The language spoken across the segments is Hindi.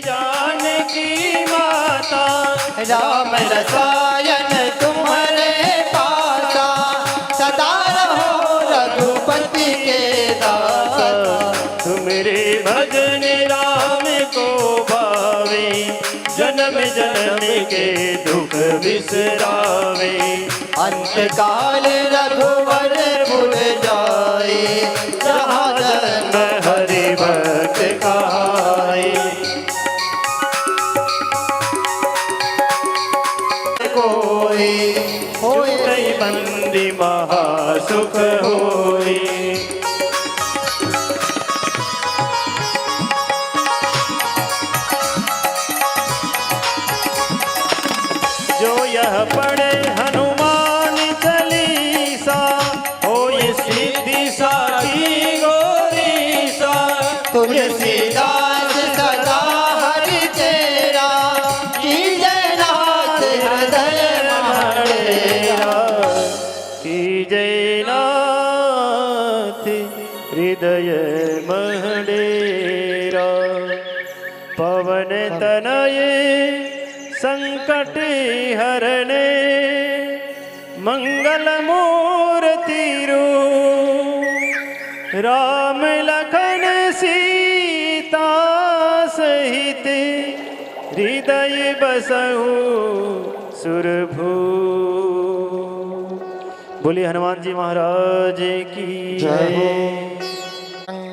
जानकी माता, राम रसायन तुम्हारे पासा, सदा रहो रघुपति के दासा। तुमरे भजन राम को भावे, जन्म जन्म के दुख बिसरावे। अंत काल रघुवर पुर जाए, जहाँ जन्म हरि भक्त कहाए। कोई होए छूटई बंदी महासुख होई। जो यह पढ़े हनुमान चालीसा, होए सिद्धि साखी गौरीसा। तुलसीदास सदा हरि तेरा, की जयनाथ हृदय महडेरा। की जयनाथ हृदय महडेरा। पवन तनये संकट हरने, मंगल मूर्ति रूप। राम लखन सीता सहित, हृदय बसहु सुरभू। बोलिए हनुमान जी महाराज की जय।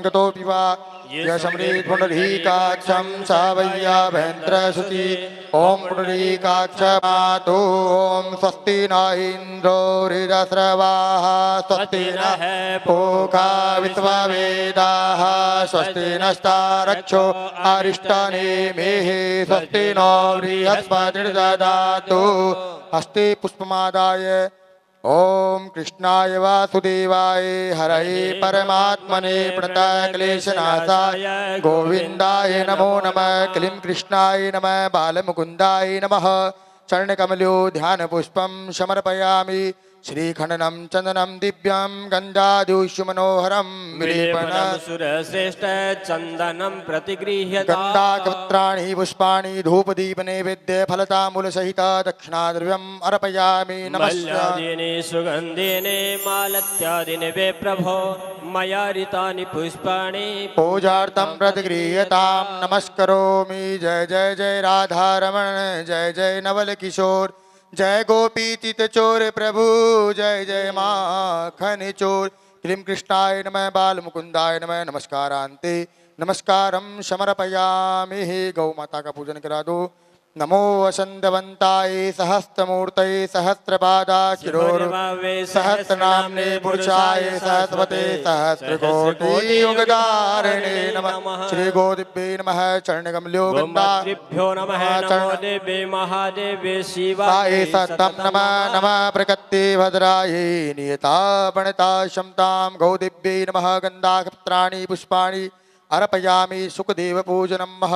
गतो विवा यशमृत पुंडरीकाक्षं सावय्याभ्यन्तरश्रुति। ओम पुंडरीकाक्ष मातो। ओम स्वस्ति न इंद्रो हृदस्रवाः, स्वस्ति नः पूषा विश्ववेदाः, स्वस्ति नस्तारक्षो अरिष्टनेमिः, स्वस्ति नो बृहस्पतिर्दधातु। हस्ते पुष्पमादाय ओम कृष्णाय वासुदेवाय हरये परमात्मने प्रणतक्लेशनाशाय गोविंदाय नमो नमः। क्लीं कृष्णाय नमः। बालमुकुन्दाय नमः। चरणकमलो ध्यानपुष्पं समर्पयामि। श्रीखण्डनं चन्दनं दिव्यं गन्धाद्युष्मनोहरं विलेपनं सुरश्रेष्ठ चन्दनं प्रतिगृह्यताम्। गन्धाकपत्राणि पुष्पाणि धूपदीपनैवेद्य फलताम्बूलसहित दक्षिणाद्रव्यम् अर्पयामि। मल्यादीनि सुगन्धिनि मालत्यादीनि वे प्रभो, मया ऋतानि पुष्पाणि पूजार्थं प्रतिगृह्यतां। नमस्करोमि। जय जय जय राधारमण, जय जय नवल किशोर, जय गोपी चित चोर प्रभु, जय जय माखन चोर। क्लीं कृष्णाय नमः। बाल मुकुंदाय नमः। नमस्कारान्ते नमस्कारं समर्पयामि। गौ माता का पूजन करा दो। नमो वसंतवंताय सहस्त्रमूर्तये सहस्रपादाक्षिरोर सहस्रनाम्ने पुरुषाय सहस्रपते सहस्रकोटि युगधारिणे नमः। श्री गोदिव्ये नमः। चरणकमलो गोमातृभ्यो नमः। नमो देवे महादेवे शिवाय सत्तं नमः। नमः प्रकृते भद्राय नियता पणता क्षमतां। गौदिव्ये नमः। गन्धाकपत्राणि पुष्पाणि अर्पयामि। सुखदेव पूजनं मह।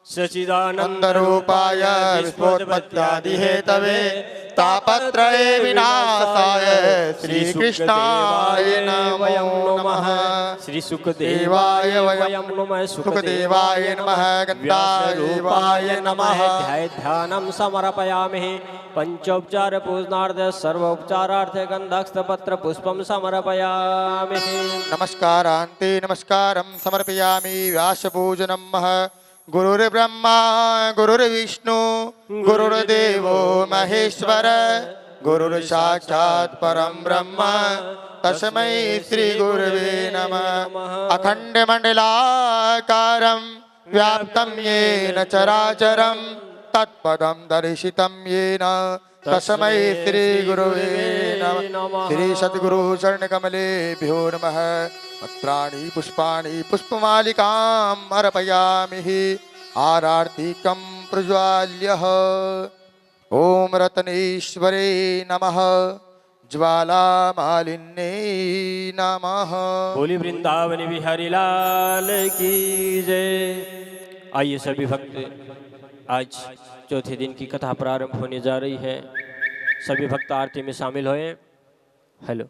सच्चिदानन्दरूपाय विश्वोत्पत्त्यादिहेतवे तापत्रये विनाशाय श्रीकृष्णाय नमो नमः। श्री सुखदेवाय वयं नमः। सुखदेवाय नमः। गन्धारूपाय नमः। ध्यानं समर्पयामि। पंचोपचार पूजनार्थ सर्वोपचारार्थ गन्धस्तपत्र पुष्पं समर्पयामि। नमस्कारान्ते नमस्कारं समर्पयामि। व्यासपूजनं मह। गुरुर्ब्रह्मा गुरुर्विष्णु गुरुर्देवो महेश्वर, गुरुर्साक्षात् परं ब्रह्म तस्मै श्री गुरवे नमः। अखण्डमण्डलाकारं व्याप्तं येन चराचरं तत्पदं दर्शितं येन तस्मै श्री गुरवे नमः। श्री सद्गुरु चरणकमलेभ्यो नमः। पत्राणि पुष्पाणि पुष्पमालिकाम् अर्पयामि। आरार्तिकं प्रज्वाल्य ओम रत्नेश्वरे नमः। ज्वालामालिन्ये नमः। बोली वृंदावन बिहारी लाल की जय। आइए सभी भक्त, आज चौथे दिन की कथा प्रारंभ होने जा रही है। सभी भक्त आरती में शामिल होए। हेलो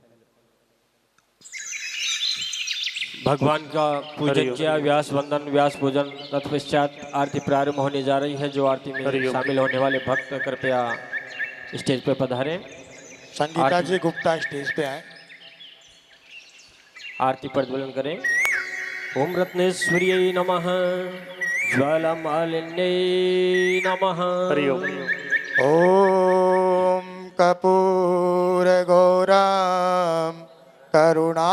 भगवान का पूजन किया, व्यास वंदन, व्यास पूजन, तत्पश्चात आरती प्रारंभ होने जा रही है। जो आरती में शामिल होने वाले भक्त कृपया स्टेज पे पधारें। संगीता जी गुप्ता स्टेज पे आए। आरती प्रज्वलन करें। ओम रत्नेश्वर्यै नमः, ज्वालामालिन्यै नमः। ओम कपूर गौरम करुणावतारम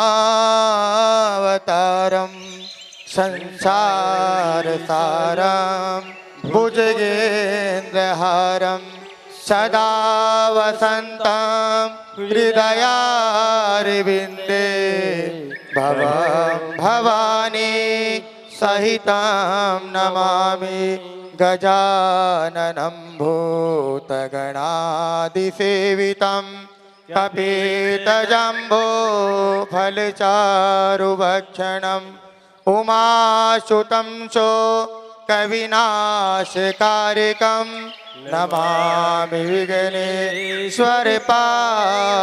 संसार सारम भुजगेन्द्रहारम सदा वसंतम हृदयारविंदे भवं भवानी सहितं नमामि गजाननं भूतगणादिसेवितं कपितजम्बो फलचारुभक्षणम् उमासुतं सो कविनाशकारिकं नमामि विघ्नेश्वर पादुपङ्कजम्।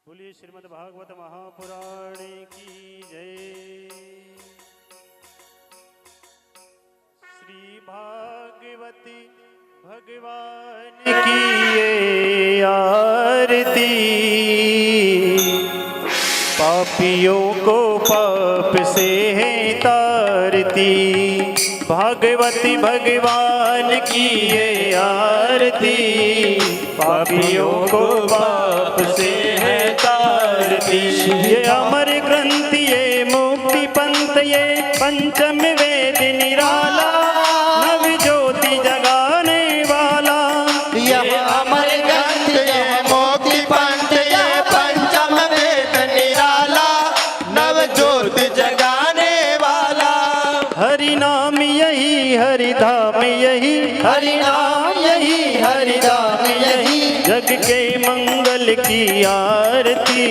बोलिए श्रीमद् भागवत महापुराण की जय। श्री भागवती भगवान की ये आरती, पापियों को पाप से है तारती। भागवती भगवान की ये आरती, पापियों को पाप से है तारती। ये अमर ग्रंथ, ये मुक्ति पंथ, ये पंचम वेद निराला, नव ज्योति जगाने वाला। यह अमर ग्रंथ, ये मुक्ति पंथ, ये पंचम वेद निराला, नव ज्योति जगाने वाला। हरि नाम यही, हरि धाम यही, हरि नाम यही, हरि धाम यही, जग के मंगल की आरती।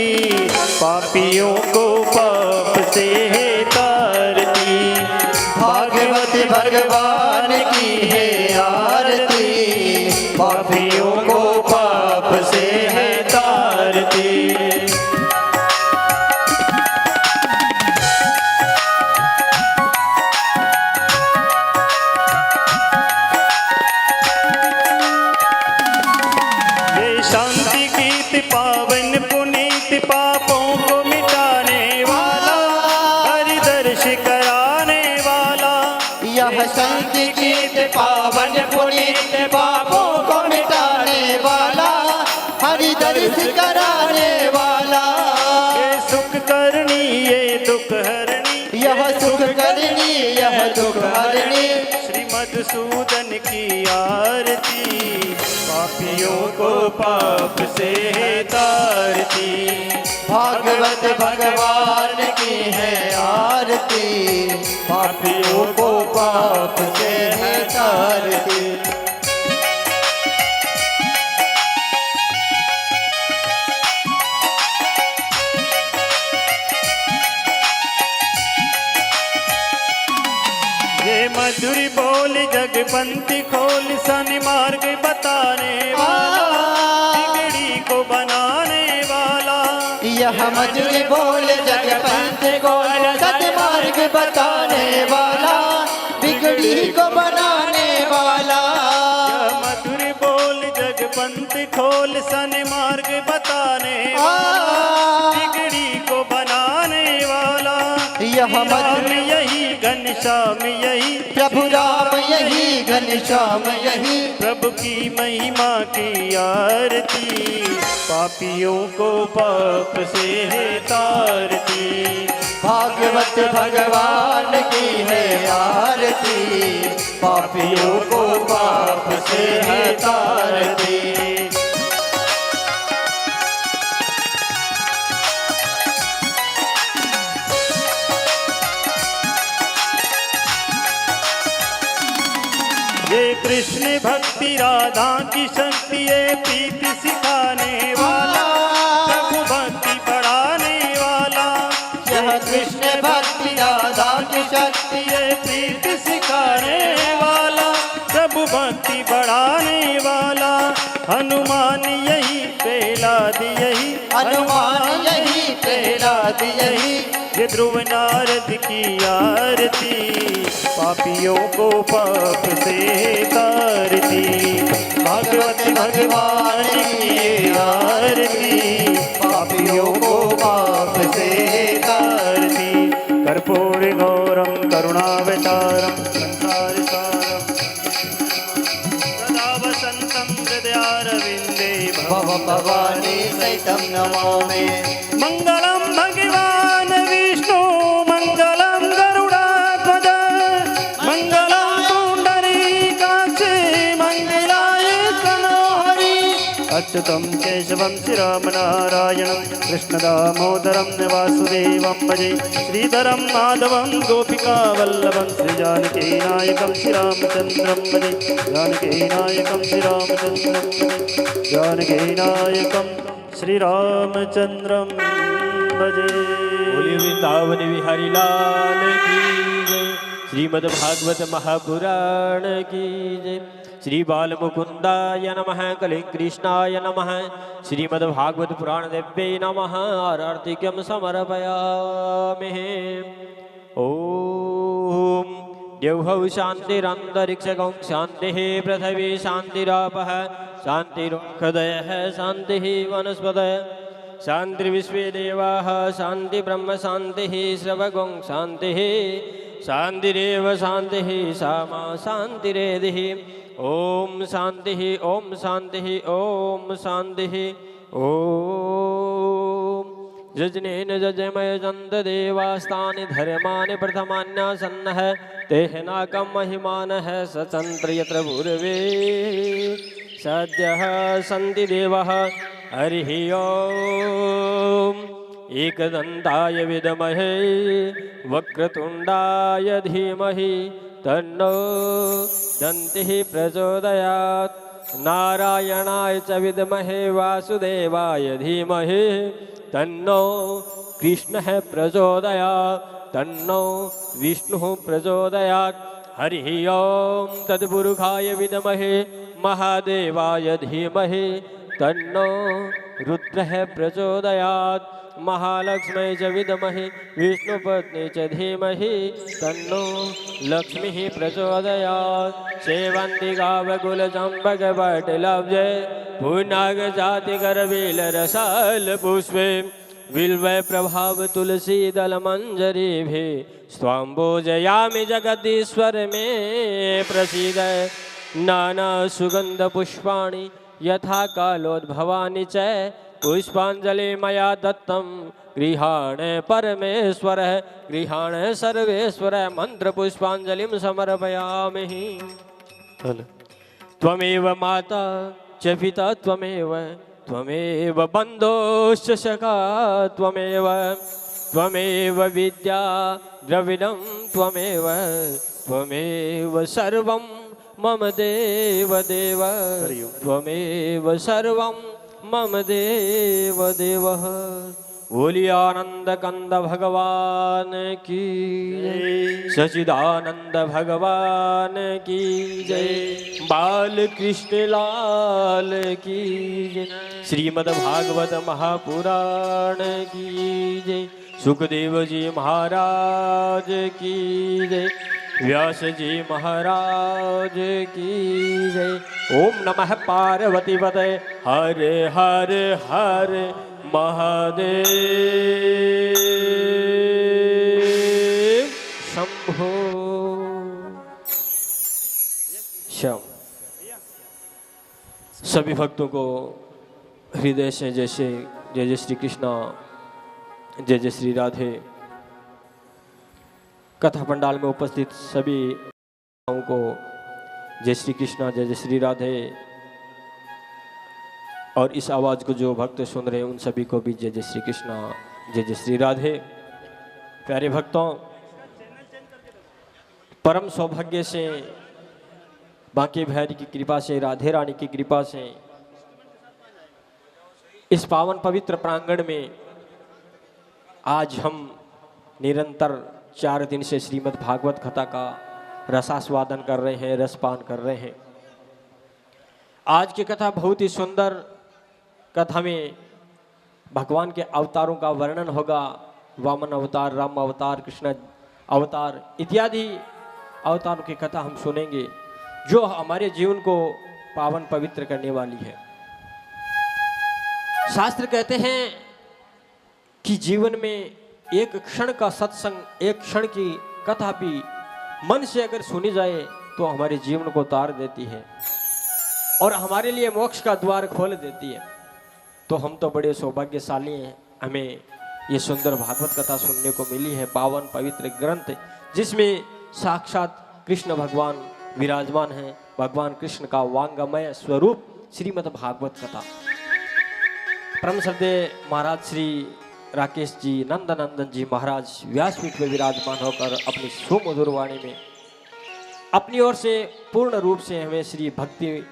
पापियों को पाप से है तारती। भागवत भगवान की है आरती, पापियों को पाप से है तारती। ये शांति गीत पावन पुनीत, पापों को मिटाने वाला, हरि दर्श कराने वाला। यह संत गीत पावन पुनीत, पापों को मिटाने वाला, हरि दर्श कराने वाला। ये सुख करनी, ये दुख हरणी, यह सुख करनी, यह दुख हरणी। श्री मधुसूदन की आरती, पापियों को पाप से है तारती। भागवत भगवान की है आरती, पापियों को पाप से है तारती। ये मधुर बोल जगपंथी खोल, सन्मार्ग बताने वाला, बिगड़ी को बनाने वाला। यह मधुर बोल जगपंथ को सन्मार्ग बताने वाला, बिगड़ी को बनाने वाला। यह मधुर बोल जगपंथ खोल, सन्मार्ग बताने वाला, बिगड़ी को बनाने वाला। यह मधुर यही घनश्याम यही, प्रभु राम यही, घनश्याम यही। प्रभु की महिमा की आरती, पापियों को पाप से है तारती। भागवत भगवान की है आरती, पापियों को पाप से है तारती। ये कृष्ण भक्ति राधा की शक्ति, ये प्रीत सिखाने वाला, प्रभु भक्ति बढ़ाने वाला। यह कृष्ण भक्ति राधा की शक्ति, ये प्रीत सिखाने वाला। हनुमान यही प्रहलाद यही हनुमान यही प्रहलाद यही ये ध्रुव नारद की आरती पापियों को पाप से तारती भागवत भगवान की ये आरती पापियों को पाप से तारती कर्पूर गौरम करुणावतारम संसार सारम सदा वसंतम हृदयारविंदे भव भवानी सहितं नमामि मंगलम भगवान विष्णु मंगलम गरुड़ाध्वज मंगलम पुंडरीकाक्ष मंगलाय तनोहरि अच्युतं केशवं श्रीराम नारायणं कृष्णदामोदरं वासुदेवं भजे श्रीधरं माधवं गोपिका वल्लभं श्रीजानकी नायकं श्रीरामचन्द्रं भजे जानकी नायकं श्रीरामचन्द्रं भजे जानकी नायकं श्रीरामचन्द्रं भजे। बोलिए वृंदावन बिहारी लाल की जय। श्रीमद् भागवत महापुराण की जय। श्री बाल मुकुंदाय नमः कलि कृष्णाय नमः श्रीमद् भागवत पुराण देव्यै नमः आरतिक्यं समर्पयामि। ओम द्यौः शान्तिरन्तरिक्षगं शान्तिः पृथिवी शान्तिरापः शान्तिरोषधयः शान्तिः वनस्पतयः शान्तिर्विश्वे देवाः शान्ति ब्रह्म शान्तिः सर्वगं शान्तिः शान्तिरेव शान्तिः सामा शान्तिरेधिः ओम शान्तिः ओम शान्तिः ओम शान्तिः ओम यजनेन यजमय चन्द्रदेवास्तानि धर्माणि प्रथमान्यासन्नः तेह नाकं महिमानः सचन्द्र यत्र पूर्वे सद्यः सन्ति देवः हरिः ओम एकदन्ताय विद्महे वक्रतुण्डाय धीमहि तन्नो दन्तिः प्रचोदयात् नारायणाय च विद्महे वासुदेवाय धीमहि तन्नो कृष्णः प्रचोदयात् तन्नो विष्णुः प्रचोदयात् हरिः ओम तत्पुरुषाय विद्महे महादेवाय धीमहि तन्नो रुद्रः प्रचोदयात् महालक्ष्मी च विद्महे विष्णुपत्नी च धीमहि तन्नो लक्ष्मीः प्रचोदयात् सेवन्ति गावकुलचम्पकपटलब्जे पुनागजातिकरविलरसालपुष्पे बिल्वै प्रभाव तुलसी दलमञ्जरीभिः स्वाम्बोजयामि जगदीश्वर मे प्रसीद नाना सुगंध पुष्पाणि यथा कालोद्भवानि च पुष्पांजलि मया दत्तं गृहाण परमेश्वर गृहाण सर्वेश्वर मंत्र पुष्पांजलिं समर्पयामि। त्वमेव माता च पिता त्वमेव त्वमेव बन्धोश्च सखा त्वमेव त्वमेव विद्या द्रविडं त्वमेव त्वमेव सर्वं मम देव देव त्वमेव सर्वं मम देव देवः। बोलिए आनंद कंद भगवान की जय। सचिदानंद भगवान की जय। बाल कृष्ण लाल की जय। श्रीमद् भागवत महापुराण की जय। सुखदेव जी महाराज की जय। व्यास जी महाराज की जय। ओम नमः पार्वती पतये हर हर हर महादेव शंभो शम। सभी भक्तों को हृदय से जैसे जय जय श्री कृष्णा जय जय श्री राधे कथा पंडाल में उपस्थित सभी को जय श्री कृष्णा जय जय श्री राधे और इस आवाज़ को जो भक्त सुन रहे हैं उन सभी को भी जय जय श्री कृष्णा जय जय श्री राधे। प्यारे भक्तों, परम सौभाग्य से बांके बिहारी की कृपा से राधे रानी की कृपा से इस पावन पवित्र प्रांगण में आज हम निरंतर 4 दिन से श्रीमद् भागवत कथा का रसास्वादन कर रहे हैं, रसपान कर रहे हैं। आज की कथा बहुत ही सुंदर कथा में भगवान के अवतारों का वर्णन होगा। वामन अवतार, राम अवतार, कृष्ण अवतार इत्यादि अवतारों की कथा हम सुनेंगे जो हमारे जीवन को पावन पवित्र करने वाली है। शास्त्र कहते हैं कि जीवन में एक क्षण का सत्संग, एक क्षण की कथा भी मन से अगर सुनी जाए तो हमारे जीवन को तार देती है और हमारे लिए मोक्ष का द्वार खोल देती है। तो हम तो बड़े सौभाग्यशाली हैं, हमें ये सुंदर भागवत कथा सुनने को मिली है। पावन पवित्र ग्रंथ जिसमें साक्षात कृष्ण भगवान विराजमान हैं, भगवान कृष्ण का वांगमय स्वरूप श्रीमद् भागवत कथा। परम श्रद्धेय महाराज श्री राकेश जी नंदनंदन जी महाराज व्यासपीठ में विराजमान होकर अपनी सुमधुर वाणी में अपनी ओर से पूर्ण रूप से हमें श्री भक्ति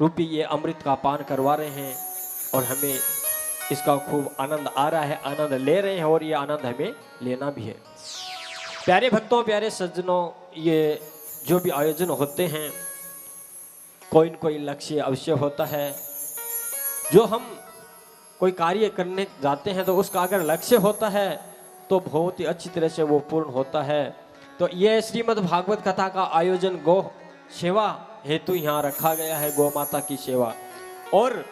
रूपी ये अमृत का पान करवा रहे हैं और हमें इसका खूब आनंद आ रहा है, आनंद ले रहे हैं और ये आनंद हमें लेना भी है। प्यारे भक्तों, प्यारे सज्जनों, ये जो भी आयोजन होते हैं कोई न कोई लक्ष्य अवश्य होता है। जो हम कोई कार्य करने जाते हैं तो उसका अगर लक्ष्य होता है तो बहुत ही अच्छी तरह से वो पूर्ण होता है। तो ये श्रीमद् भागवत कथा का आयोजन गौ सेवा हेतु यहाँ रखा गया है, गौ माता की सेवा। और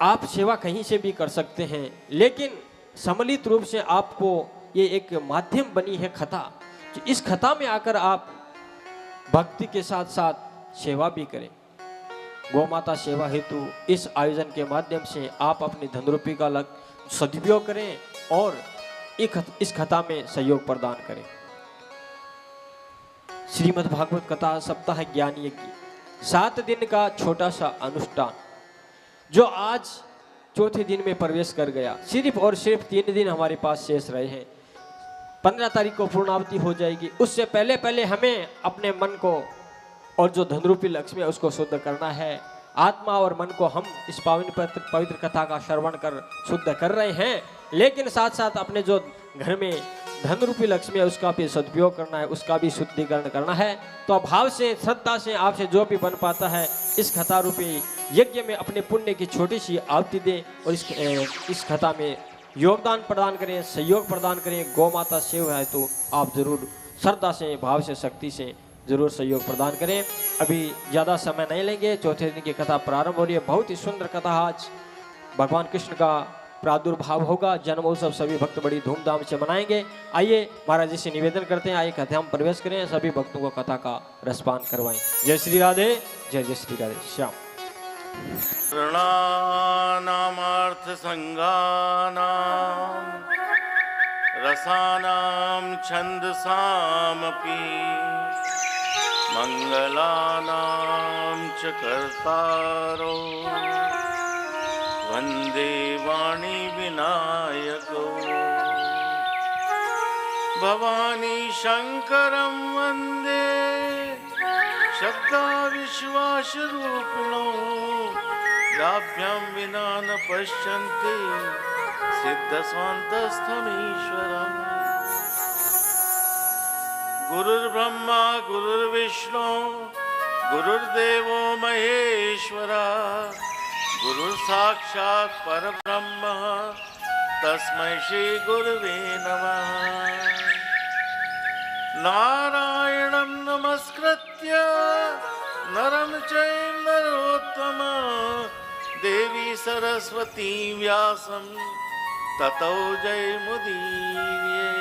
आप सेवा कहीं से भी कर सकते हैं, लेकिन सम्मिलित रूप से आपको ये एक माध्यम बनी है कथा कि इस कथा में आकर आप भक्ति के साथ साथ सेवा भी करें। गौ माता सेवा हेतु इस आयोजन के माध्यम से आप अपनी धनरूपी का सदुपयोग करें और इस कथा में सहयोग प्रदान करें। श्रीमद् भागवत कथा सप्ताह ज्ञान यज्ञ 7 दिन का छोटा सा अनुष्ठान जो आज चौथे दिन में प्रवेश कर गया। सिर्फ और सिर्फ 3 दिन हमारे पास शेष रहे हैं। 15 तारीख को पूर्णावती हो जाएगी। उससे पहले पहले हमें अपने मन को और जो धनरूपी लक्ष्मी है उसको शुद्ध करना है। आत्मा और मन को हम इस पवित्र कथा का श्रवण कर शुद्ध कर रहे हैं, लेकिन साथ साथ अपने जो घर में धनरूपी लक्ष्मी है उसका भी सदुपयोग करना है, उसका भी शुद्धिकरण करना है। तो भाव से, श्रद्धा से आपसे जो भी बन पाता है इस कथा रूपी यज्ञ में अपने पुण्य की छोटी सी आहुति दें और इस कथा में योगदान प्रदान करें, सहयोग प्रदान करें। गौ माता सेवा है तो आप जरूर श्रद्धा से, भाव से, शक्ति से जरूर सहयोग प्रदान करें। अभी ज़्यादा समय नहीं लेंगे, चौथे दिन की कथा प्रारंभ हो रही है। बहुत ही सुंदर कथा आज भगवान कृष्ण का प्रादुर्भाव होगा। जन्म उत्सव सभी भक्त बड़ी धूमधाम से मनाएंगे। आइए महाराज जी से निवेदन करते हैं, आइए कथा में प्रवेश करें, सभी भक्तों को कथा का रसपान करवाएं। जय श्री राधे, जय जय श्री राधे श्याम। नामार्थ संगानाम रसानाम छंदसामपि मंगलानाम च कर्तारो वंदे वाणी विनायको भवानी शंकरं वंदे शब्दा विश्वासरूपिणो याभ्यां विना न पश्यन्ति सिद्धस्वान्तस्थमीश्वरम् गुरुर्ब्रह्मा गुरुर्विष्णु गुरुर्देवो महेश्वरा गुरुर्साक्षात् परब्रह्म तस्मै श्री गुरुवे नमः। नारायणं नमस्कृत्य नरं चैव नरोत्तमं देवी सरस्वती व्यासं ततो जयमुदीरये।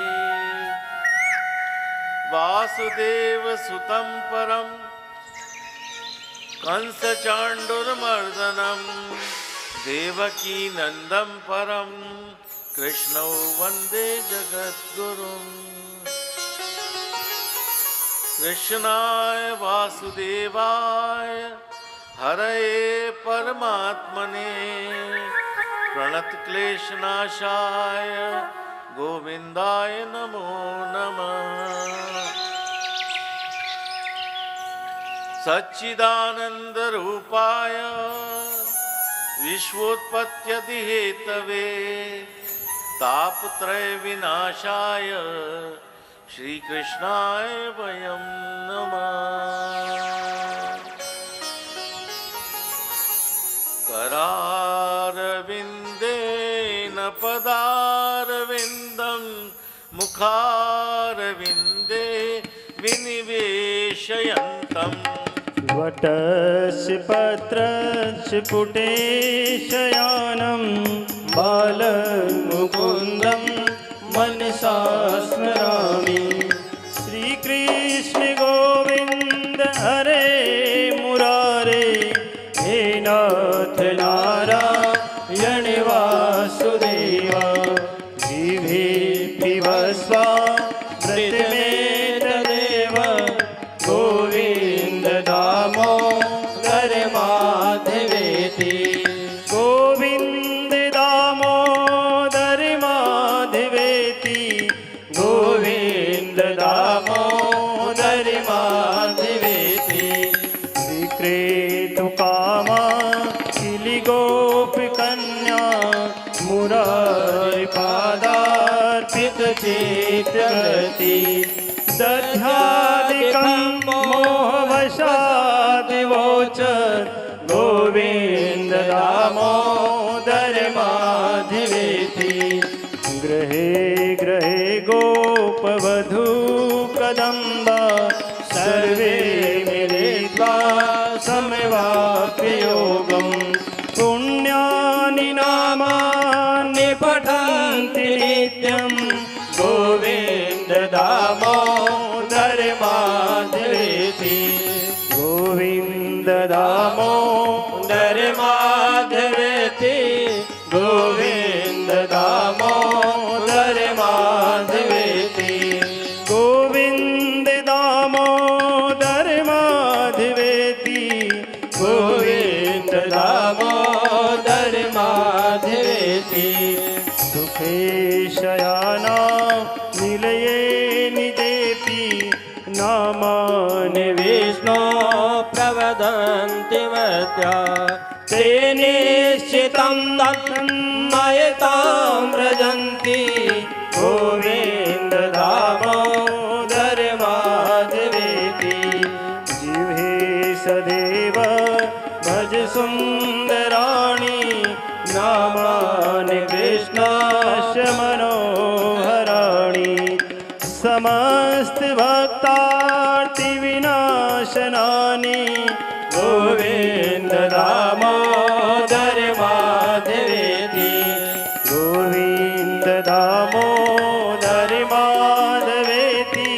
वासुदेवसुतं परं कंसचाण्डुर्मर्दनं देवकी नन्दं परं कृष्णौ वन्दे जगद्गुरुम्। कृष्णाय वासुदेवाय हरये परमात्मने प्रणतक्लेशनाशाय गोविन्दाय नमो नमः। सच्चिदानन्दरूपाय विश्वोत्पत्त्यदिहेतवे तापत्रयविनाशाय श्रीकृष्णाय वयं नमः। करारविन्देन पदारविन्दं मुखारविन्दे विनिवेशयन्तम् वटस्य पत्रस्य पुटे शयानं बालमुकुन्दं मनसा स्मरामि। श्रीकृष्ण गोविन्द हरे मुरारे, हे नाथ नारायण वासुदेव। जीवे पिबस्व मृतमेतदेव, गोविन्द दामोदर माधवेति। गोविन्द दामोदर माधवेति, गोविन्द दामोदर माधवेति। विक्रेतु कामा किलि गोपकन्या, मुरारि पादार्पित चित्रवती। दध्यादिकं मोहवशादिवोचर, गोविन्द दामोदर माधवेति। गृहे गृहे गोपवधू कदम्बा, सर्वे मिलित्वा समवाप्य योगम्। पुण्यानि नामानि पठन्ति नित्यं, गोविन्द दामोदर माधवेति। गोविन्द दामोदर माधवेति, गोविन्द दामोदर माधवेति। गोविन्द दामोदर माधवेति, गोविन्द दामोदर माधवेति। सुखे शयाना निलये निजेति, नामानि विष्णो प्रवदन्ति मर्त्या। ते निश्चितं तन्मयतां व्रजन्ति, गोविन्द दामोदर माधवेति। जिह्वे सदैव भज सुन्दराणि, नामानि कृष्णस्य मनोहराणि। समस्त भक्तार्तिविनाशनानि, गोविन्द दामोदर माधवेति। गोविन्द दामोदर माधवेति,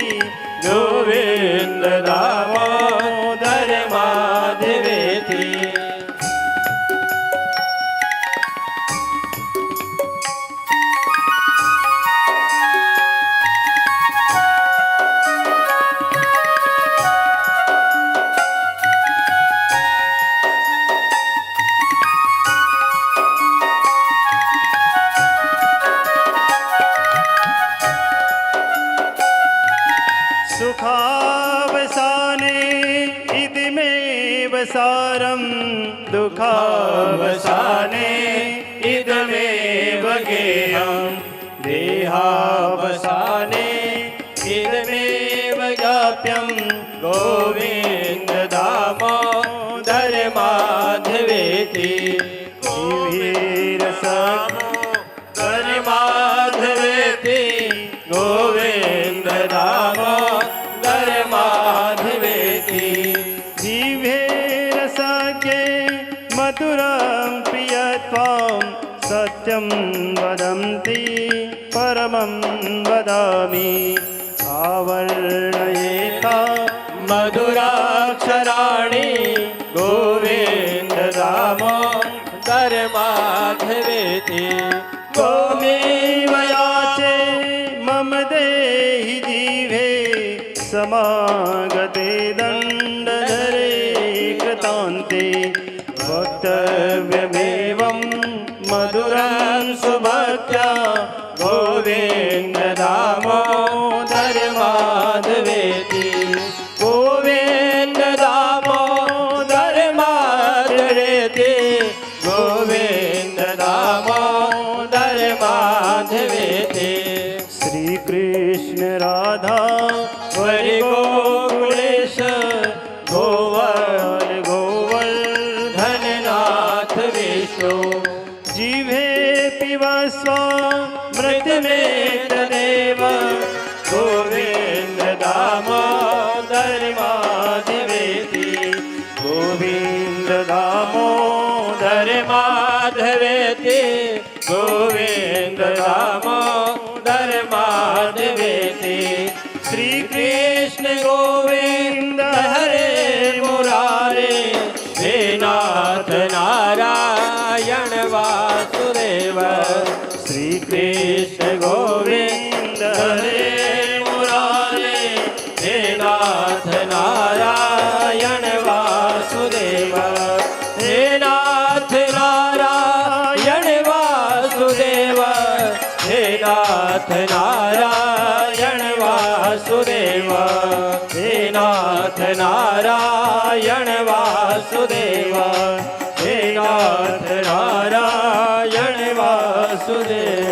गोविन्द दामोदर माधवेति। सुखावसाने इदमेव सारं, दुःखावसाने इदमेव गेयं। देहावसाने इदमेव ज्ञाप्यं, गोविन्द दामोदर माधवेति। गोविन्दर माधवेति, गोविन्द दामोदर माधवेति। जीवे रसज्ञे मधुरं प्रियत्वं, सत्यं वदन्ति परमं वदामि। आवर्णयेता मधुराक्षराणि, गोविन्द दामोदर माधवेति। गोमेव याचे मम देहि जीवे, समागते दण्डधरे कृतान्ते। वक्तव्यमेवं मधुरं सुभक्त्या, गोविन्द दामोदर माधवेति। गोविन्द दामोदर माधवेति, गोविन्द दामोदर माधवेति। श्रीकृष्ण राधा हरि गोकुलेश, गोवर्धन गोवर्धननाथ विष्णु जीवे पिबस्वामृत में तदेव गोविंद दामोदर माधवेति गोविंद दामोदर माधवेति गोविंद दामोदर माधवेति श्री कृष्ण गोविंद हरे मुरारे हे नाथ नारायण वासुदेव श्री कृष्ण गोविंद हरे मुरारे हे नाथ नारायण वासुदेव हे नाथ नारायण वासुदेव हे नाथ नारायण वासुदेव हे नाथ नारायण वासुदेव हे नाथ नारायण वासुदेव।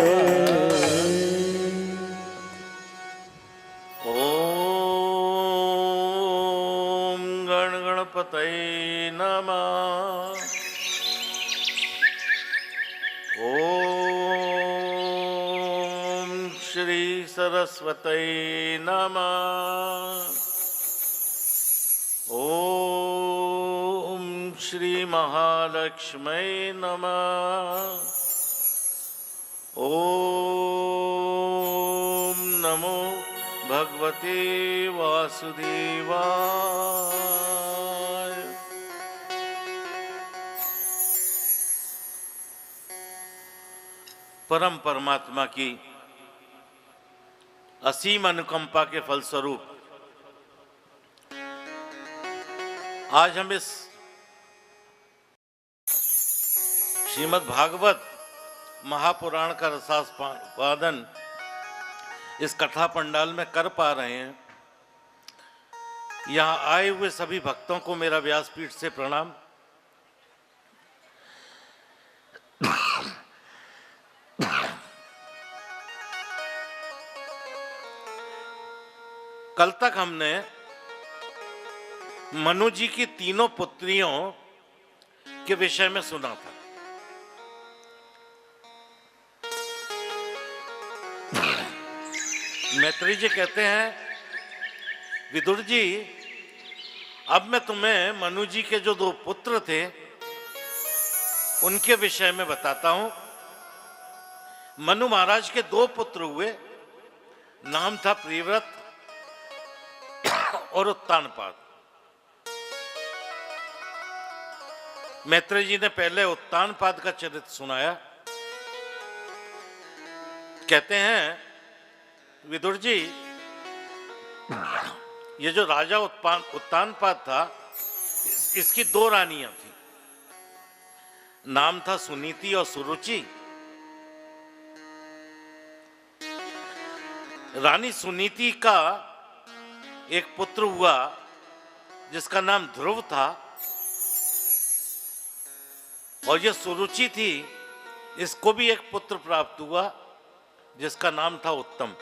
ॐ गणगणपतये नमः। ॐ श्री सरस्वतये नमः। ॐ श्री महालक्ष्मै नमः। ॐ नमो भगवते वासुदेवाय। परम परमात्मा की असीम अनुकंपा के फलस्वरूप आज हम इस श्रीमद् भागवत महापुराण का रसास्वादन इस कथा पंडाल में कर पा रहे हैं। यहाँ आए हुए सभी भक्तों को मेरा व्यासपीठ से प्रणाम। कल तक हमने मनु जी की तीनों पुत्रियों के विषय में सुना था। मैत्री जी कहते हैं, विदुर जी अब मैं तुम्हें मनु जी के जो 2 पुत्र थे उनके विषय में बताता हूं। मनु महाराज के 2 पुत्र हुए, नाम था प्रियव्रत और उत्तानपाद। मैत्रेय जी ने पहले उत्तानपाद का चरित्र सुनाया। कहते हैं विदुर जी, ये जो राजा उत्तानपाद था इसकी 2 रानियां थी। नाम था सुनीति और सुरुचि। रानी सुनीति का एक पुत्र हुआ जिसका नाम ध्रुव था, और ये सुरुचि थी, इसको भी एक पुत्र प्राप्त हुआ जिसका नाम था उत्तम।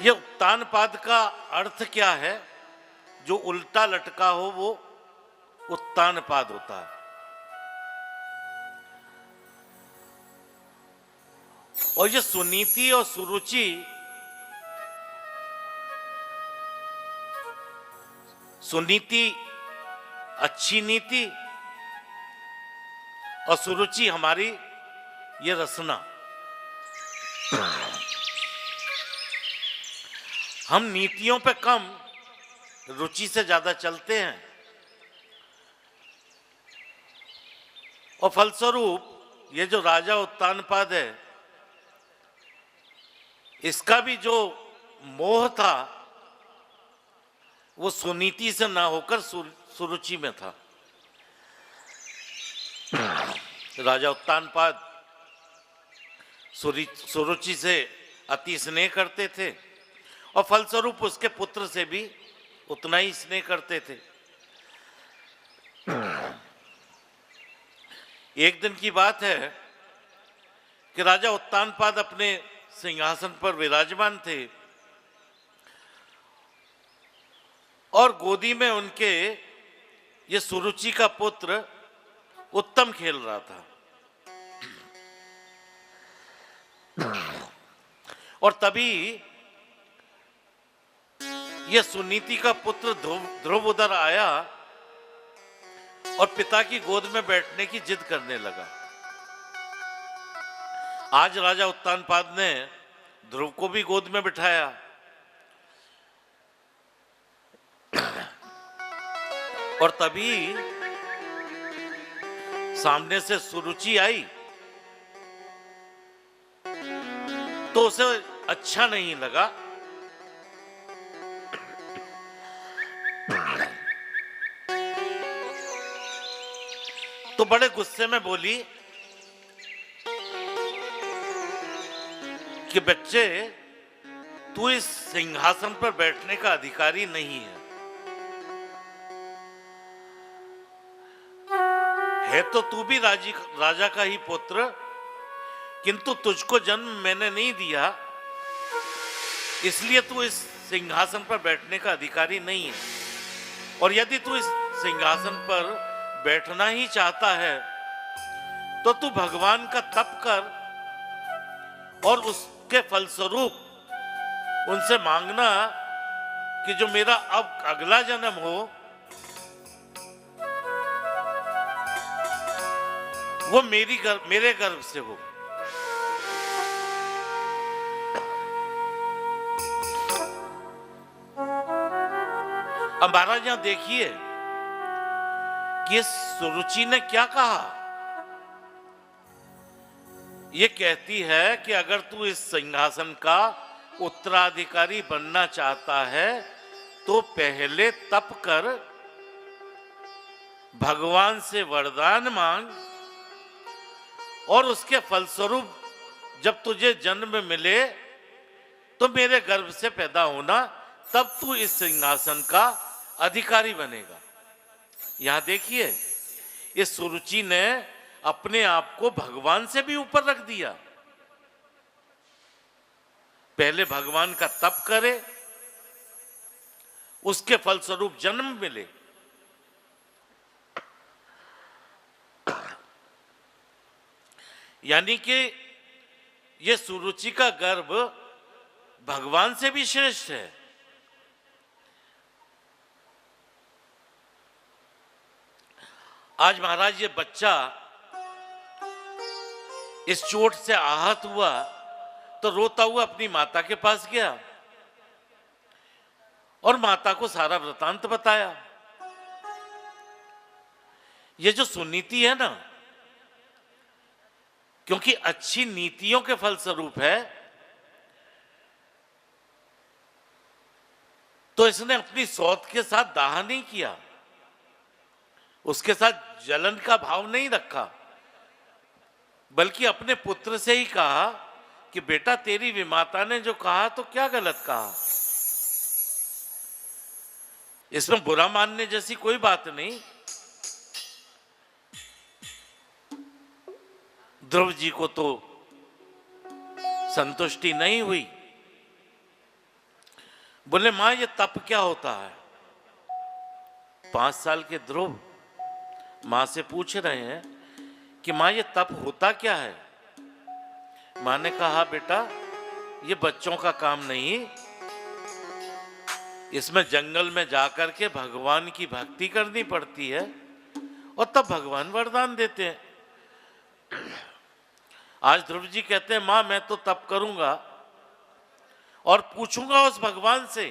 ये उत्तानपाद का अर्थ क्या है? जो उल्टा लटका हो वो उत्तानपाद होता है। और ये सुनीति और सुरुचि सुनीति अच्छी नीति और सुरुचि हमारी ये रसना। हम नीतियों पे कम, रुचि से ज्यादा चलते हैं और फलस्वरूप ये जो राजा उत्तानपाद है इसका भी जो मोह था वो सुनीति से ना होकर सुरुचि में था। राजा उत्तानपाद सुरुचि से अति स्नेह करते थे और फलस्वरूप उसके पुत्र से भी उतना ही स्नेह करते थे। एक दिन की बात है कि राजा उत्तानपाद अपने सिंहासन पर विराजमान थे और गोदी में उनके ये सुरुचि का पुत्र उत्तम खेल रहा था। और तभी ये सुनीति का पुत्र ध्रुव उधर आया और पिता की गोद में बैठने की जिद करने लगा। आज राजा उत्तानपाद ने ध्रुव को भी गोद में बिठाया और तभी सामने से सुरुचि आई तो उसे अच्छा नहीं लगा। तो बड़े गुस्से में बोली कि बच्चे, तू इस सिंहासन पर बैठने का अधिकारी नहीं है तो तू भी राजा का ही पुत्र, किंतु तुझको जन्म मैंने नहीं दिया, इसलिए तू इस सिंहासन पर बैठने का अधिकारी नहीं है। और यदि तू इस सिंहासन पर बैठना ही चाहता है तो तू भगवान का तप कर और उसके फलस्वरूप उनसे मांगना कि जो मेरा अब अगला जन्म हो वो मेरे गर्भ से हो। अब महाराज यहां देखिए कि सुरुचि ने क्या कहा। ये कहती है कि अगर तू इस सिंहासन का उत्तराधिकारी बनना चाहता है तो पहले तप कर, भगवान से वरदान मांग और उसके फलस्वरूप जब तुझे जन्म मिले तो मेरे गर्भ से पैदा होना, तब तू इस सिंहासन का अधिकारी बनेगा। यहां देखिए, इस सुरुचि ने अपने आप को भगवान से भी ऊपर रख दिया। पहले भगवान का तप करे, उसके फलस्वरूप जन्म मिले। यानी कि यह सुरुचि का गर्भ भगवान से भी श्रेष्ठ है। आज महाराज ये बच्चा इस चोट से आहत हुआ तो रोता हुआ अपनी माता के पास गया और माता को सारा वृतांत बताया। ये जो सुनीति है ना, क्योंकि अच्छी नीतियों के फलस्वरूप है, तो इसने अपनी सौत के साथ दाह नहीं किया, उसके साथ जलन का भाव नहीं रखा, बल्कि अपने पुत्र से ही कहा कि बेटा, तेरी विमाता ने जो कहा तो क्या गलत कहा। इसमें बुरा मानने जैसी कोई बात नहीं। ध्रुव जी को तो संतुष्टि नहीं हुई। बोले, मां ये तप क्या होता है? 5 साल के ध्रुव मां से पूछ रहे हैं कि मां ये तप होता क्या है? मां ने कहा, बेटा ये बच्चों का काम नहीं, इसमें जंगल में जाकर के भगवान की भक्ति करनी पड़ती है और तब भगवान वरदान देते हैं। आज ध्रुव जी कहते हैं, मां मैं तो तप करूंगा और पूछूंगा उस भगवान से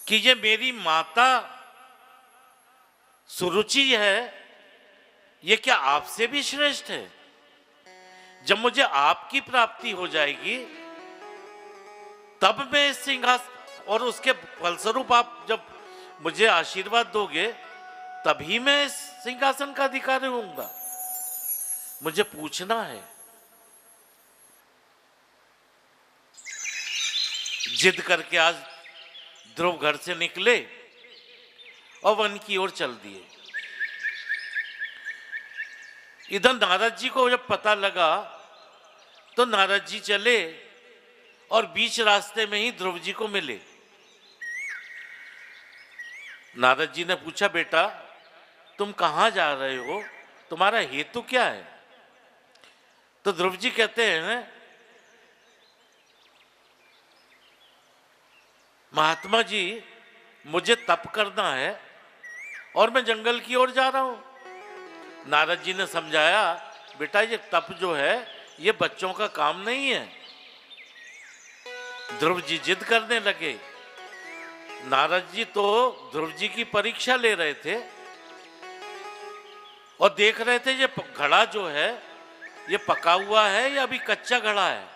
कि ये मेरी माता सुरुचि है, ये क्या आपसे भी श्रेष्ठ है? जब मुझे आपकी प्राप्ति हो जाएगी तब मैं इस सिंहासन और उसके फलस्वरूप आप जब मुझे आशीर्वाद दोगे तभी मैं इस सिंहासन का अधिकारी होऊंगा। मुझे पूछना है। जिद करके आज ध्रुव घर से निकले और वन की ओर चल दिए। इधर नारद जी को जब पता लगा तो नारद जी चले और बीच रास्ते में ही ध्रुव जी को मिले। नारद जी ने पूछा, बेटा तुम कहाँ जा रहे हो, तुम्हारा हेतु क्या है? तो ध्रुव जी कहते हैं, महात्मा जी मुझे तप करना है और मैं जंगल की ओर जा रहा हूं। नारद जी ने समझाया, बेटा ये तप जो है ये बच्चों का काम नहीं है। ध्रुव जी जिद करने लगे। नारद जी तो ध्रुव जी की परीक्षा ले रहे थे और देख रहे थे ये घड़ा जो है ये पका हुआ है या अभी कच्चा घड़ा है।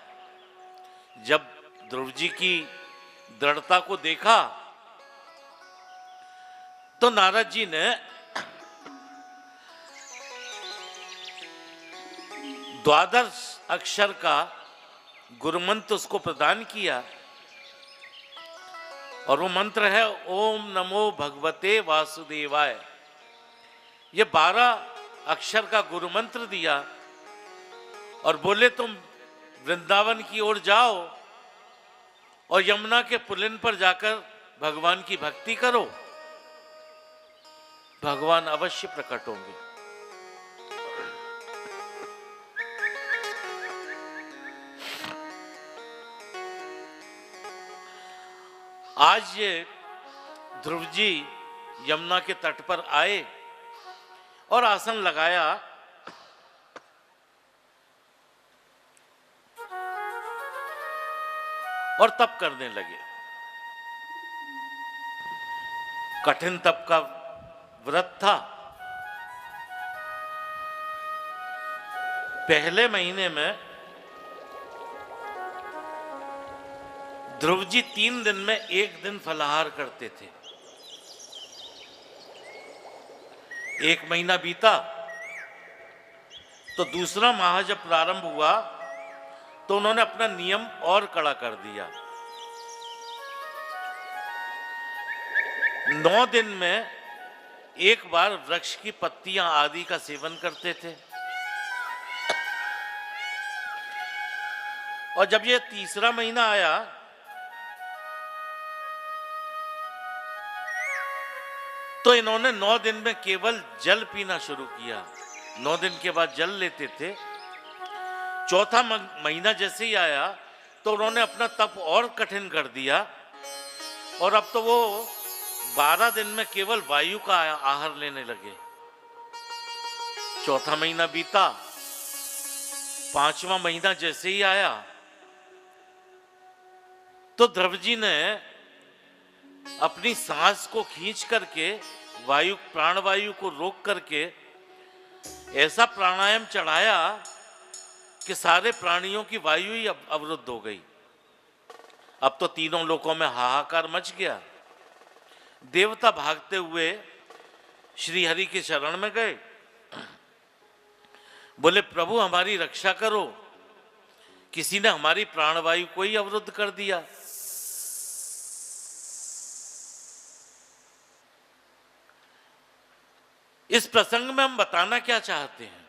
जब ध्रुव जी की दृढ़ता को देखा तो नारद जी ने द्वादश अक्षर का गुरुमंत्र उसको प्रदान किया और वो मंत्र है ओम नमो भगवते वासुदेवाय। ये 12 अक्षर का गुरुमंत्र दिया और बोले तुम वृंदावन की ओर जाओ और यमुना के पुलिन पर जाकर भगवान की भक्ति करो, भगवान अवश्य प्रकट होंगे। आज ये ध्रुव जी यमुना के तट पर आए और आसन लगाया और तप करने लगे। कठिन तप का व्रत था। पहले महीने में ध्रुव जी 3 दिन में 1 दिन फलाहार करते थे। 1 महीना बीता तो दूसरा माह जब प्रारंभ हुआ तो उन्होंने अपना नियम और कड़ा कर दिया। 9 दिन में 1 बार वृक्ष की पत्तियां आदि का सेवन करते थे और जब ये तीसरा महीना आया तो इन्होंने 9 दिन में केवल जल पीना शुरू किया। 9 दिन के बाद जल लेते थे। चौथा महीना जैसे ही आया तो उन्होंने अपना तप और कठिन कर दिया और अब तो वो 12 दिन में केवल वायु का आहार लेने लगे। चौथा महीना बीता, 5वां महीना जैसे ही आया तो ध्रुव जी ने अपनी सांस को खींच करके वायु प्राणवायु को रोक करके ऐसा प्राणायाम चढ़ाया कि सारे प्राणियों की वायु ही अवरुद्ध हो गई। अब तो तीनों लोकों में हाहाकार मच गया। देवता भागते हुए श्री हरि के शरण में गए, बोले प्रभु हमारी रक्षा करो, किसी ने हमारी प्राणवायु को ही अवरुद्ध कर दिया। इस प्रसंग में हम बताना क्या चाहते हैं?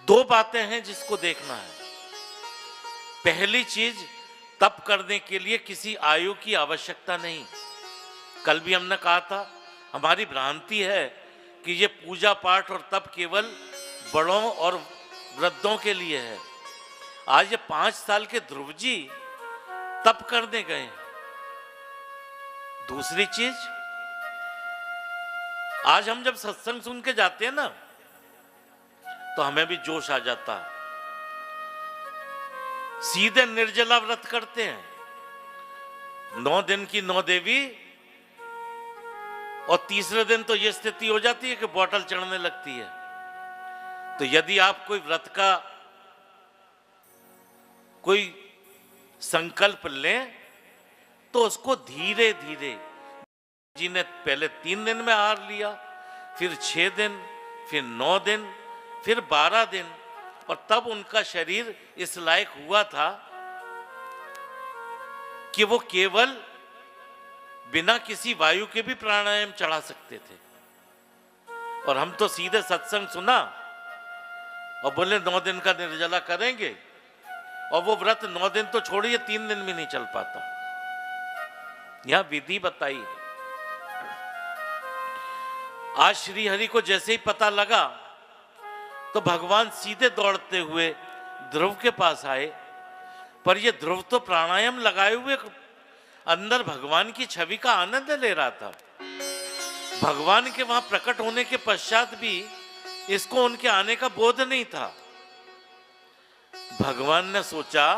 2 बातें हैं जिसको देखना है। पहली चीज, तप करने के लिए किसी आयु की आवश्यकता नहीं। कल भी हमने कहा था, हमारी भ्रांति है कि ये पूजा पाठ और तप केवल बड़ों और वृद्धों के लिए है। आज ये 5 साल के ध्रुव जी तप करने गए। दूसरी चीज, आज हम जब सत्संग सुन के जाते हैं ना तो हमें भी जोश आ जाता है। सीधे निर्जला व्रत करते हैं। 9 दिन की 9 देवी और तीसरे दिन तो यह स्थिति हो जाती है कि बोतल चढ़ने लगती है। तो यदि आप कोई व्रत का कोई संकल्प लें तो उसको धीरे धीरे, जी ने पहले 3 दिन में आहार लिया, फिर 6 दिन, फिर 9 दिन, फिर 12 दिन, और तब उनका शरीर इस लायक हुआ था कि वो केवल बिना किसी वायु के भी प्राणायाम चढ़ा सकते थे। और हम तो सीधे सत्संग सुना और बोले 9 दिन का निर्जला करेंगे, और वो व्रत 9 दिन तो छोड़िए 3 दिन भी नहीं चल पाता। यहां विधि बताई है। आज श्री हरि को जैसे ही पता लगा तो भगवान सीधे दौड़ते हुए ध्रुव के पास आए, पर ये ध्रुव तो प्राणायाम लगाए हुए अंदर भगवान की छवि का आनंद ले रहा था। भगवान के वहां प्रकट होने के पश्चात भी इसको उनके आने का बोध नहीं था। भगवान ने सोचा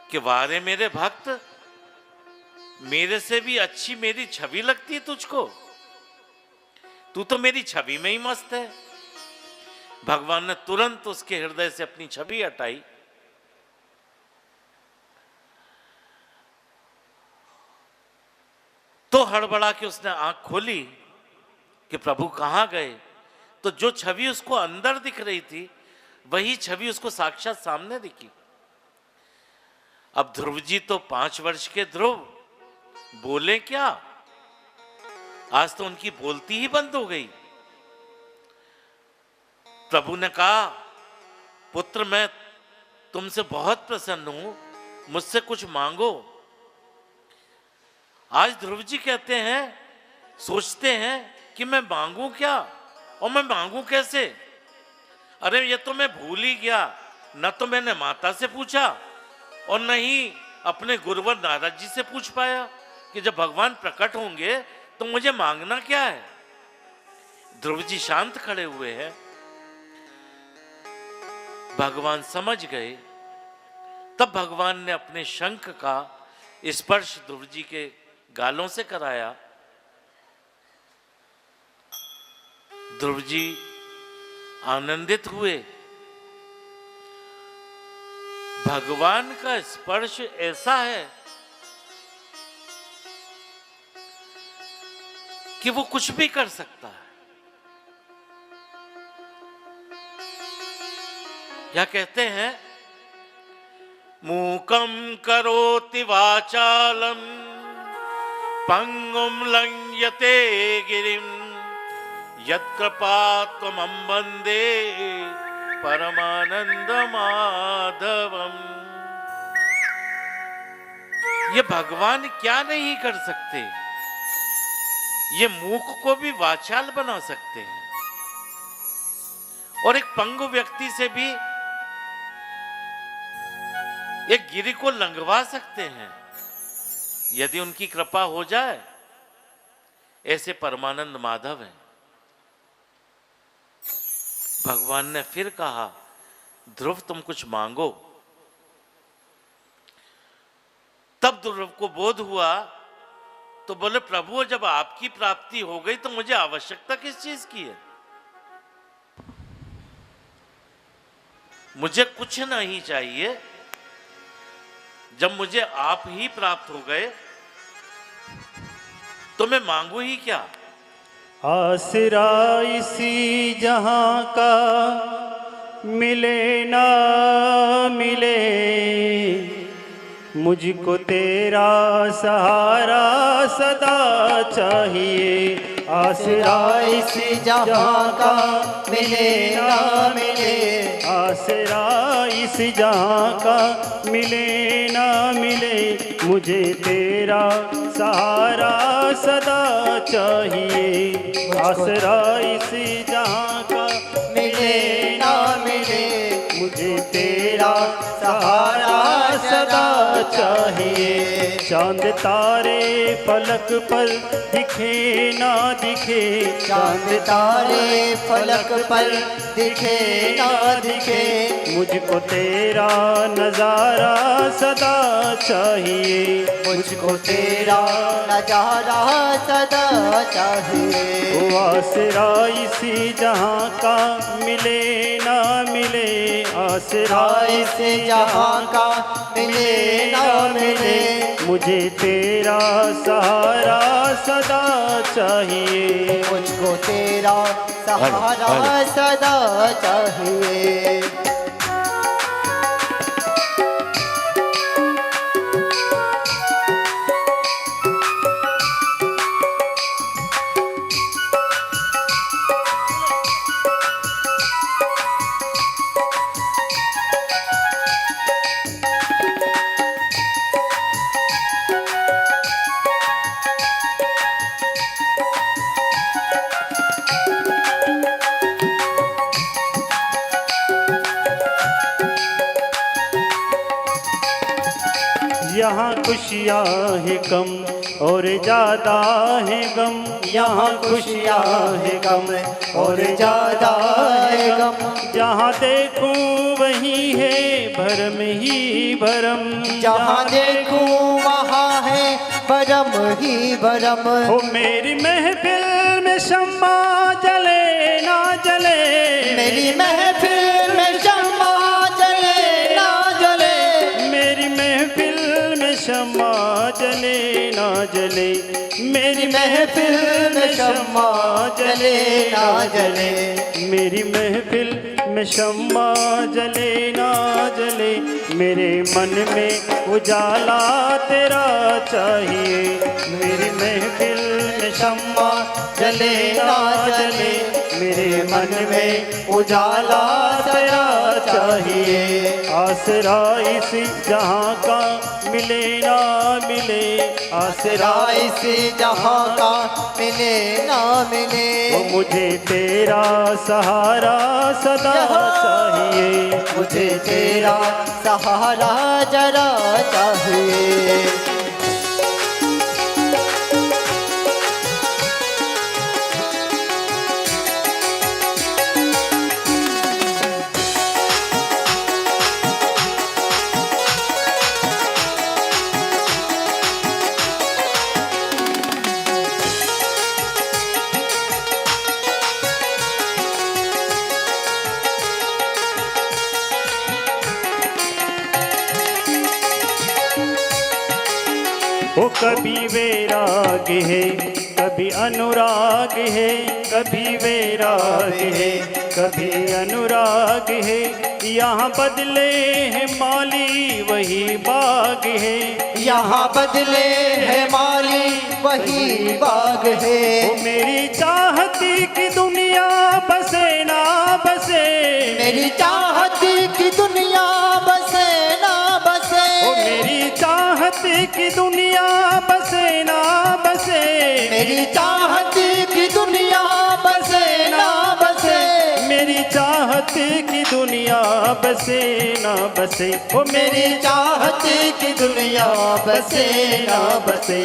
कि वारे मेरे भक्त, मेरे से भी अच्छी मेरी छवि लगती है तुझको, तू तो मेरी छवि में ही मस्त है। भगवान ने तुरंत उसके हृदय से अपनी छवि हटाई। तो हड़बड़ा के उसने आंख खोली कि प्रभु कहां गए। तो जो छवि उसको अंदर दिख रही थी वही छवि उसको साक्षात सामने दिखी। अब ध्रुव जी तो 5 वर्ष के ध्रुव, बोले क्या, आज तो उनकी बोलती ही बंद हो गई। प्रभु ने कहा, पुत्र मैं तुमसे बहुत प्रसन्न हूं, मुझसे कुछ मांगो। आज ध्रुव जी कहते हैं, सोचते हैं कि मैं मांगू क्या और मैं मांगू कैसे। अरे ये तो मैं भूल ही गया, न तो मैंने माता से पूछा और न ही अपने गुरुवर नारद जी से पूछ पाया कि जब भगवान प्रकट होंगे तो मुझे मांगना क्या है। ध्रुव जी शांत खड़े हुए हैं। भगवान समझ गए। तब भगवान ने अपने शंख का स्पर्श ध्रुव जी के गालों से कराया। ध्रुव जी आनंदित हुए। भगवान का स्पर्श ऐसा है कि वो कुछ भी कर सकता है। क्या कहते हैं, मूकं करोति वाचालम पंगुम लंघयते गिरिम यत्कृपात्वमं वन्दे परमानंद माधवम। ये भगवान क्या नहीं कर सकते, ये मूक को भी वाचाल बना सकते हैं और एक पंगु व्यक्ति से भी एक गिरि को लंघवा सकते हैं यदि उनकी कृपा हो जाए। ऐसे परमानंद माधव हैं। भगवान ने फिर कहा, ध्रुव तुम कुछ मांगो। तब ध्रुव को बोध हुआ तो बोले, प्रभु जब आपकी प्राप्ति हो गई तो मुझे आवश्यकता किस चीज की है, मुझे कुछ नहीं चाहिए। जब मुझे आप ही प्राप्त हो गए तो मैं मांगू ही क्या। आसरा इसी जहां का मिले ना मिले, मुझको तेरा सहारा सदा चाहिए। आसरा इसी जहां का मिले ना मिले, आसरा इस जहां का मिले ना मिले, मुझे तेरा सहारा सदा चाहिए। आसरा इस जहां का मिले ना मिले, मुझे तेरा सहारा सदा चाहिए। चांद तारे फलक पर दिखे ना दिखे, चांद तारे फलक पर दिखे ना दिखे, मुझको तेरा नजारा सदा चाहिए। मुझको तेरा नजारा सदा चाहिए। वो आसरा इसी जहां का मिले ना मिले, आसरा इस जहां का मिले ना मिले, मुझे तेरा सहारा सदा चाहिए। मुझको तेरा सहारा सदा चाहिए। यहाँ खुशियाँ है कम और ज्यादा है गम, यहाँ खुशियाँ है गम और ज्यादा है गम। जहाँ देखूं वहीं है भरम ही भरम, जहाँ देखूं वहाँ है भरम ही भरम। हो मेरी महफिल में शम्मा जले ना जले, मेरी महफिल में शम्मा जले ना जले, मेरी महफिल में शम्मा जले ना जले, मेरी महफिल में शम्मा जले ना जले, मेरी महफिल में शम्मा जले ना जले। मेरे मन में उजाला तेरा चाहिए, मेरी महफिल में शम्मा जले ना जले, मेरे मन में उजाला तेरा चाहिए। आसरा इस जहाँ का मिले ना मिले, आसरा आसरा इस जहाँ का मिले ना मिले, वो मुझे तेरा सहारा सदा चाहिए, मुझे तेरा सहारा जरा चाहिए। वो कभी वैराग है कभी अनुराग है, कभी वैराग है कभी अनुराग है। यहाँ बदले हैं माली वही बाग है, यहाँ बदले है माली वही बाग है। वो मेरी चाहती की दुनिया बसे ना बसे, मेरी चाहती की दुनिया बसे ना बसे, वो मेरी चाहती की दुनिया बसे ना बसे, मेरी चाहती की दुनिया बसे ना बसे, मेरी चाहती की दुनिया बसे ना बसे। वो मेरी चाहती की दुनिया बसे ना बसे,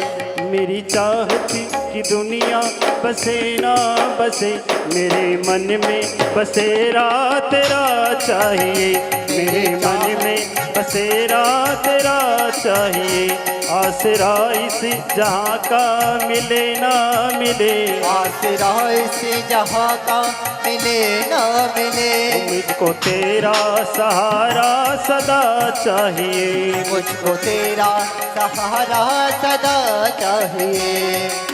मेरी चाहती की दुनिया बसे ना बसे। मेरे मन में बसेरा तेरा चाहिए, मेरे मन में बसेरा तेरा चाहिए। आसरा इस जहाँ का मिले ना मिले, आसरा इस जहाँ का मिले ना मिले, मुझको तेरा सहारा सदा चाहिए, मुझको तेरा सहारा सदा चाहिए।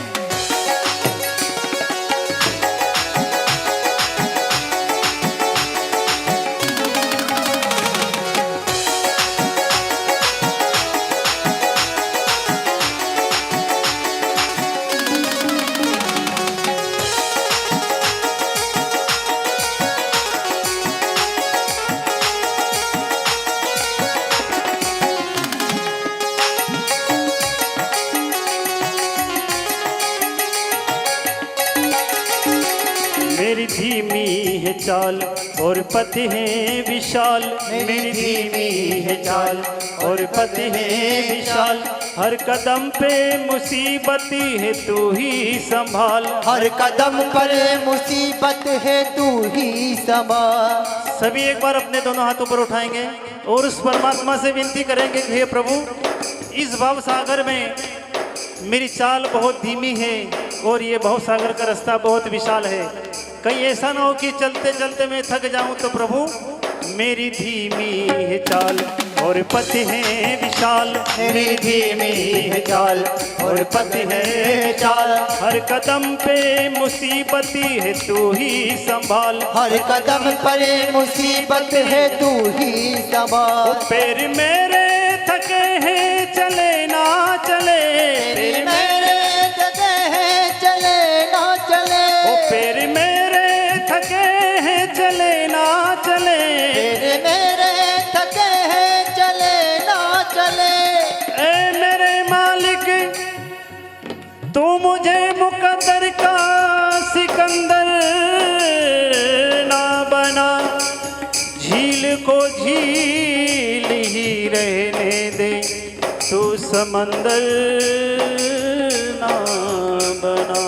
मेरी धीमी है चाल और पति है विशाल, मेरी धीमी है चाल और पति है विशाल। हर कदम पे मुसीबती है तू ही संभाल, हर कदम पर मुसीबत है तू ही संभाल। सभी एक बार अपने दोनों हाथों पर उठाएंगे और उस परमात्मा से विनती करेंगे कि हे प्रभु, इस भव सागर में मेरी चाल बहुत धीमी है और ये भव सागर का रास्ता बहुत विशाल है। कहीं ऐसा ना हो कि चलते चलते मैं थक जाऊं, तो प्रभु मेरी धीमी है चाल और पति है विशाल, मेरी धीमी है चाल और पति है चाल। हर कदम पे मुसीबती है तू ही संभाल, हर कदम पर मुसीबत है तू ही संभाल। पैर मेरे थके हैं चले ना चले, तेरे मेरे थके हैं चले ना चले, ओ पैर मेरे थके हैं चले ना चले, तेरे मेरे थके हैं चले ना चले। ए मेरे मालिक तू मुझे मुकद्दर का सिकंदर ना बना, झील को झील ही रहने दे, तू समंदर ना बना।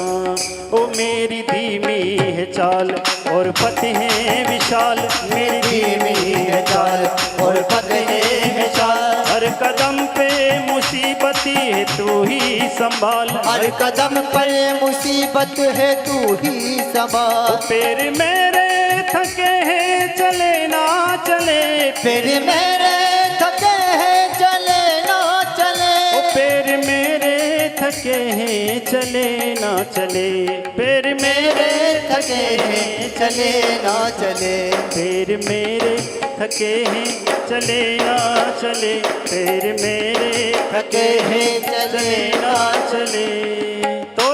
ओ मेरी धीमी है चाल और पथ है विशाल, मेरी धीमी है चाल और पथ है विशाल। हर कदम पे मुसीबती है तू ही संभाल, हर कदम पर मुसीबत है तू ही संभाल। पैर मेरे थके हैं चले ना चले, फिर मेरे थके हैं चले ना चले। पैर मेरे थके हैं चले ना चले, पैर मेरे थके हैं चले ना चले। पैर मेरे थके हैं चले ना चले, पैर मेरे थके हैं चले ना चले। तो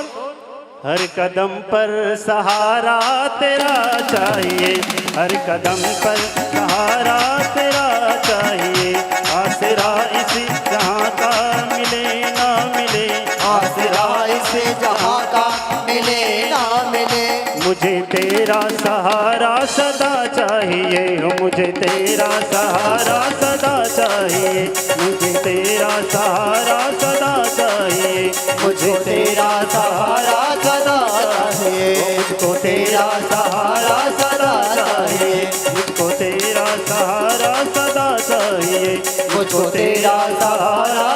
हर कदम पर सहारा तेरा चाहिए, हर कदम पर सहारा तेरा चाहिए। आसरा इस जहाँ का मिले ना मिले, आसरा इस जहाँ का मिले ना मिले। मुझे तेरा सहारा सदा चाहिए, मुझे तेरा सहारा सदा चाहिए, मुझे तेरा सहारा सदा चाहिए, मुझे तेरा सहारा सदा चाहिए। मुझको तेरा सहारा सदा चाहिए, मुझको तेरा सहारा सदा चाहिए, मुझको तेरा सहारा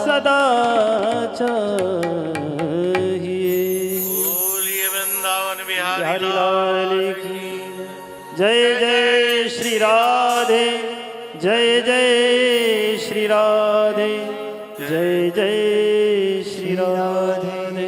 सदा चाहिए। बोलिए वृंदावन बिहारी बिहारी लाल लाल की जय। जय श्री राधे, जय जय श्री राधे, जय जय श्री राधे।